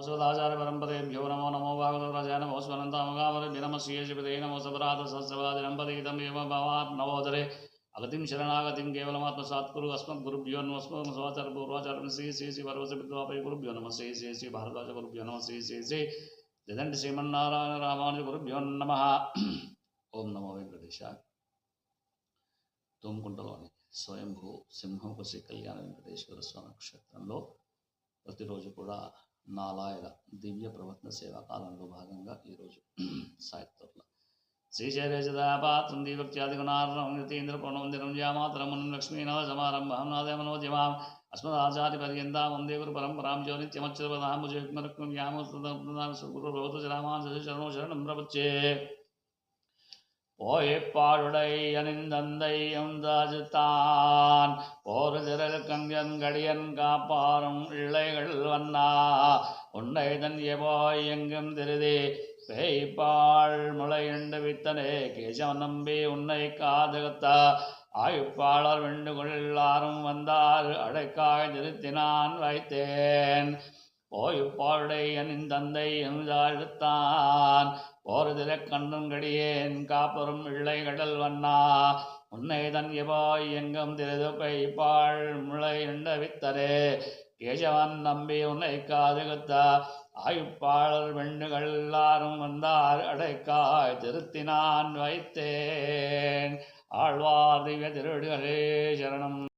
वत्सदाचार्य परंपरेभ्यो नमो नमो भागवतराजाय नमो स्वनन्तामगामरेभ्यो नमः श्रीयशिवते नमो सपराधसहस्रवादिनम्पदीतम् एवं भावात् नवोदरे अगतिं शरणागतिं केवलमात्मसात् कुरु अस्मद्गुरुभ्यो नमः स्वाचार्यपूर्वाचार्य श्री श्री श्री भरवसविद्वापय गुरुभ्यो नमः श्री श्री श्री भारद्वाज गुरुभ्यो नमः श्री श्री श्री जदंड श्रीमन्नारायण रामानुज गुरुभ्यो नमः ओम नमो वेंकटेशाय తూముకుంటలోని స్వయంభూ సింహంకు శ్రీ కళ్యాణ వెంకటేశ్వర స్వామి క్షేత్రంలో ప్రతిరోజు కూడా నాలాయల దివ్య ప్రవచన సేవా కాలంలో భాగంగా ఈరోజు సాయంత్రం శ్రీశైలేశదాపాత్రం దీవక్త్యాదిగుణార్ణం యతీంద్ర పూర్ణవందిరం యామాతరమునం లక్ష్మీనాథ సమారంభం నాదేమనోద్యమాం అస్మదాచార్య పర్యంతాం వందే గురు పరంపరాం జో నిత్యమచ్యుతపదాంబుజయుగ్మరక్మం యామోస్తు భవతు రామానుజ శరణో శరణం ప్రపచ్చే ஓயப்பாடுடை அணிந்தந்தை எந்தாஜுத்தான் போரு திரள் கங்கன் கடியன் காப்பாரும் இள்ளைகள் வண்ணா உன்னை தன் எவாய் எங்கும் திருதி பேய்ப்பாள் முளையுண்டு வித்தனே கேசவன் நம்பி உன்னை காதகத்த ஆயுப்பாளர் வெண்டுகொள்ளாரும் வந்தார் அடைக்காய் திருத்தினான் வைத்தேன் போயுப்பாளுடை அணிந்தந்தை எந்தாஜுத்தான் போருதிர கண்ணுங்கடியேன் காப்பரும் இள்ளை கடல் வண்ணா உன்னை தன் எவாய் எங்கும் திருது பைப்பாள் முளை எண்ட வித்தரே கேசவன் நம்பி உன்னை காதுகுத்த ஆயுப்பாளர் வெண்டுகள் எல்லாரும் வந்தார் அடைக்காய் திருத்தினான் வைத்தேன் ஆழ்வார் திவ்ய திருடுகளே சரணம்.